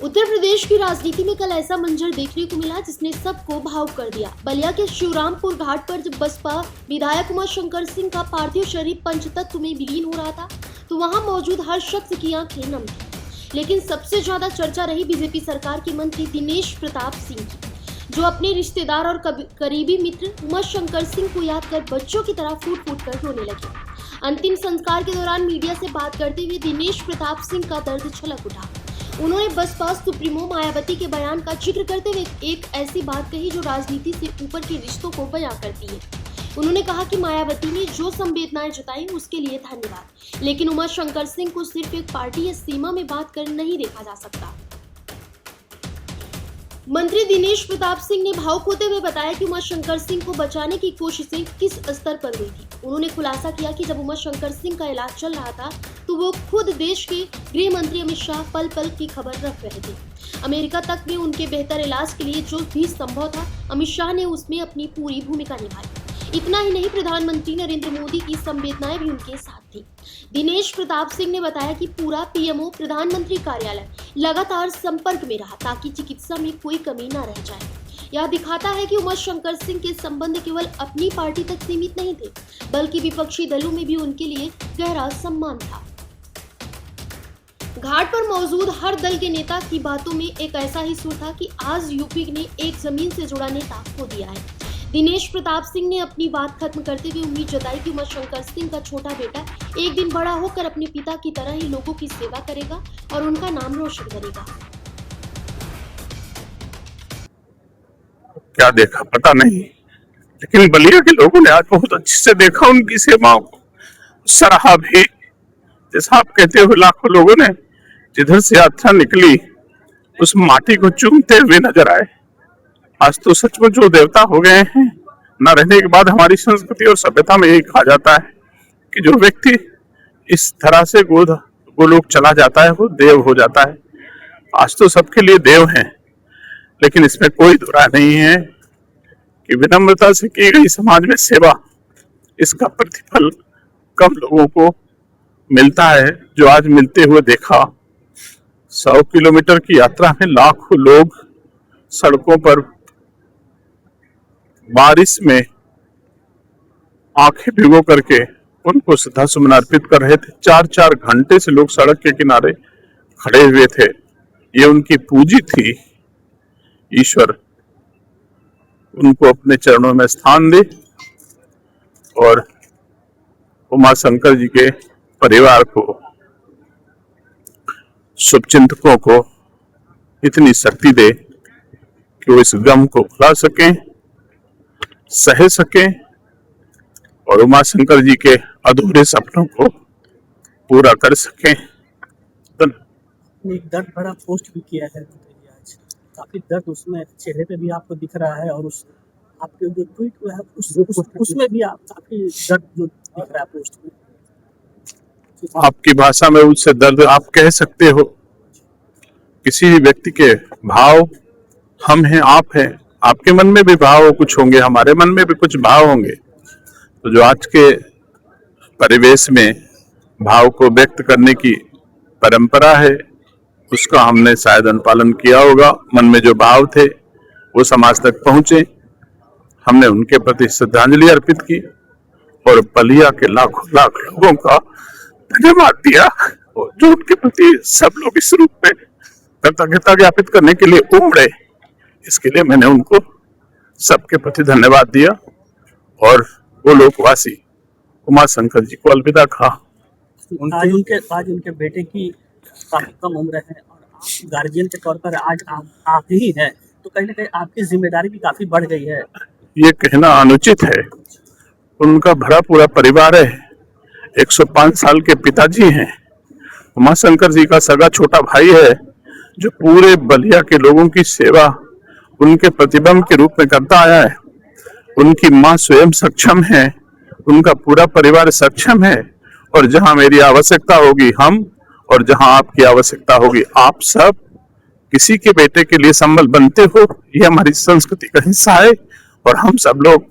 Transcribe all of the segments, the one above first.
उत्तर प्रदेश की राजनीति में कल ऐसा मंजर देखने को मिला जिसने सबको भावुक कर दिया। बलिया के शिवरामपुर घाट पर जब बसपा विधायक उमाशंकर सिंह का पार्थिव शरीर पंचतत्व में विलीन हो रहा था तो वहां मौजूद हर शख्स की आंखें नम थी। लेकिन सबसे ज्यादा चर्चा रही बीजेपी सरकार के मंत्री दिनेश प्रताप सिंह की, जो अपने रिश्तेदार और करीबी मित्र उमाशंकर सिंह को याद कर बच्चों की तरह फूट फूट कर रोने लगे। अंतिम संस्कार के दौरान मीडिया से बात करते हुए दिनेश प्रताप सिंह का दर्द छलक उठा। उन्होंने बसपा सुप्रीमो मायावती के बयान का जिक्र करते हुए एक ऐसी बात कही जो राजनीति से ऊपर के रिश्तों को बयां करती है। उन्होंने कहा कि मायावती ने जो संवेदनाएं जताई उसके लिए धन्यवाद, लेकिन उमाशंकर सिंह को सिर्फ एक पार्टी या सीमा में बात कर नहीं देखा जा सकता। मंत्री दिनेश प्रताप सिंह ने भावुक होते हुए बताया कि उमाशंकर सिंह को बचाने की कोशिशें किस स्तर पर हुई थी। उन्होंने खुलासा किया कि जब उमाशंकर सिंह का इलाज चल रहा था तो वो खुद देश के गृह मंत्री अमित शाह पल पल की खबर रख रहे थे। अमेरिका तक में उनके बेहतर इलाज के लिए जो भी संभव था अमित शाह ने उसमें अपनी पूरी भूमिका निभाई। इतना ही नहीं, प्रधानमंत्री नरेंद्र मोदी की संवेदनाएं भी उनके साथ थी। दिनेश प्रताप सिंह ने बताया कि पूरा पीएमओ प्रधानमंत्री कार्यालय लगातार संपर्क में रहा ताकि चिकित्सा में कोई कमी न रह जाए। यह दिखाता है कि उमाशंकर सिंह के संबंध केवल अपनी पार्टी तक सीमित नहीं थे, बल्कि विपक्षी दलों में भी उनके लिए गहरा सम्मान था। घाट पर मौजूद हर दल के नेता की बातों में एक ऐसा ही सुर था कि आज यूपी ने एक जमीन से जुड़ा नेता खो दिया है। दिनेश प्रताप सिंह ने अपनी बात खत्म करते हुए उम्मीद जताई कि उमाशंकर सिंह का छोटा बेटा एक दिन बड़ा होकर अपने पिता की तरह ही लोगों की सेवा करेगा और उनका नाम रोशन करेगा। क्या देखा पता नहीं, लेकिन बलिया के लोगों ने आज बहुत अच्छे से देखा उनकी सेवाओं को, सराहा भी। जैसा आप कहते हो, लाखों लोगों ने जिधर से यात्रा निकली उस माटी को चूमते हुए नजर आए। आज तो सचमुच वो देवता हो गए हैं। न रहने के बाद हमारी संस्कृति और सभ्यता में यही कहा जाता है कि जो व्यक्ति इस तरह से गोलोक चला जाता है वो देव हो जाता है। आज तो सबके लिए देव हैं, लेकिन इसमें कोई दुरा नहीं है कि विनम्रता से की गई समाज में सेवा, इसका प्रतिफल कम लोगों को मिलता है जो आज मिलते हुए देखा। 100 किलोमीटर की यात्रा में लाखों लोग सड़कों पर बारिश में आंखें भिगो करके उनको श्रद्धासुमन अर्पित कर रहे थे। 4-4 घंटे से लोग सड़क के किनारे खड़े हुए थे। ये उनकी पूंजी थी। ईश्वर उनको अपने चरणों में स्थान दे और उमाशंकर जी के परिवार को, शुभचिंतकों को इतनी शक्ति दे कि वो इस गम को भुला सकें, सह सकें और उमाशंकर जी के अधूरे सपनों को पूरा कर सकें। एक दर्द भरा पोस्ट भी किया है आज, काफी दर्द उसमें चेहरे पे भी आपको दिख रहा है और उस आपके जो ट्वीट हुआ है उसमें भी आप काफी दर्द जो दिख रहा है पोस्ट में। आपकी भाषा में उससे दर्द आप कह सकते हो। किसी भी व्यक्ति के भाव हम हैं, आप हैं, आपके मन में भी भाव कुछ होंगे, हमारे मन में भी कुछ भाव होंगे। तो जो आज के परिवेश में भाव को व्यक्त करने की परंपरा है उसका हमने शायद अनुपालन किया होगा। मन में जो भाव थे वो समाज तक पहुंचे, हमने उनके प्रति श्रद्धांजलि अर्पित की और बलिया के लाखों लाख लोगों का धन्यवाद दिया और जो उनके प्रति सब लोग इस रूप में कृतज्ञता ज्ञापित करने के लिए उमड़े, इसके लिए मैंने उनको सबके प्रति धन्यवाद दिया और वो लोकवासी उमाशंकर जी को अलविदा कहा। आज उनके बेटे की काफी कम उम्र है और आप गार्जियन के तौर पर आज आप ही हैं, तो कहीं ना कहीं आपकी जिम्मेदारी भी काफी बढ़ गई है। ये कहना अनुचित है। उनका भरा पूरा परिवार है। 105 साल के पिताजी हैं। उमाशंकर जी का सगा छोटा भाई है जो पूरे बलिया के लोगों की सेवा उनके प्रतिबिंब के रूप में करता आया है। उनकी माँ स्वयं सक्षम है, उनका पूरा परिवार सक्षम है और जहां मेरी आवश्यकता होगी हम, और जहां आपकी आवश्यकता होगी आप सब किसी के बेटे के लिए संबल बनते हो। ये हमारी संस्कृति का हिस्सा है और हम सब लोग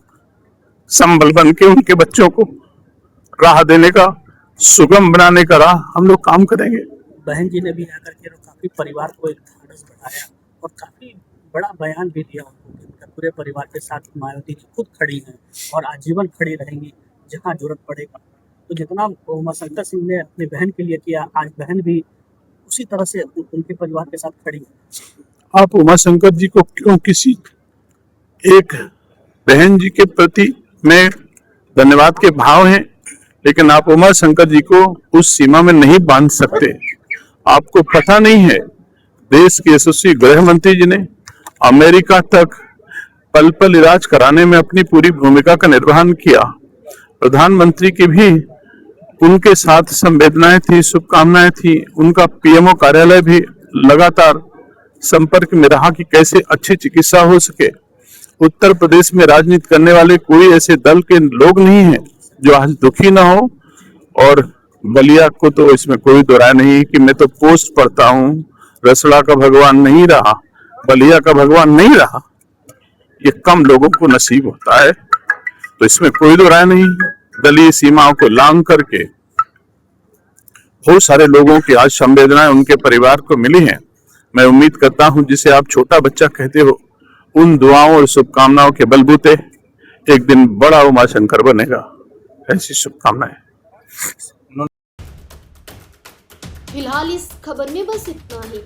संबल बन के उनके बच्चों को राह देने का, सुगम बनाने का राह हम लोग काम करेंगे। बहन जी ने भी आकर के काफी परिवार को एक आवाज बढ़ाया और काफी बड़ा बयान भी दिया उनको कि उनके पूरे परिवार के साथ मायावती जी खुद खड़ी हैं और आजीवन खड़ी रहेंगी जहां जरूरत पड़ेगा। तो जितना उमाशंकर सिंह ने अपनी बहन के लिए किया, आज बहन भी उसी तरह से उनके परिवार के साथ खड़ी है। आप उमाशंकर जी को क्यों किसी एक बहन जी के प्रति में धन्यवाद के भाव हैं, लेकिन आप उमाशंकर जी को उस सीमा में नहीं बांध सकते। आपको पता नहीं है, देश के यशस्वी गृह मंत्री जी ने अमेरिका तक पल पल इलाज कराने में अपनी पूरी भूमिका का निर्वहन किया। प्रधानमंत्री की भी उनके साथ संवेदनाएं थी, शुभकामनाएं थी। उनका पीएमओ कार्यालय भी लगातार संपर्क में रहा कि कैसे अच्छी चिकित्सा हो सके। उत्तर प्रदेश में राजनीति करने वाले कोई ऐसे दल के लोग नहीं हैं जो आज दुखी ना हो। और बलिया को तो इसमें कोई दो राय नहीं कि मैं तो पोस्ट पढ़ता हूं, रसड़ा का भगवान नहीं रहा, बलिया का भगवान नहीं रहा, ये कम लोगों को नसीब होता है। तो इसमें कोई दो राय नहीं। दलीय सीमाओं को लांघ करके बहुत सारे लोगों की आज संवेदनाएं उनके परिवार को मिली हैं। मैं उम्मीद करता हूं जिसे आप छोटा बच्चा कहते हो, उन दुआओं और शुभकामनाओं के बलबूते एक दिन बड़ा उमाशंकर बनेगा, ऐसी शुभकामनाएं। फिलहाल इस खबर में बस इतना ही।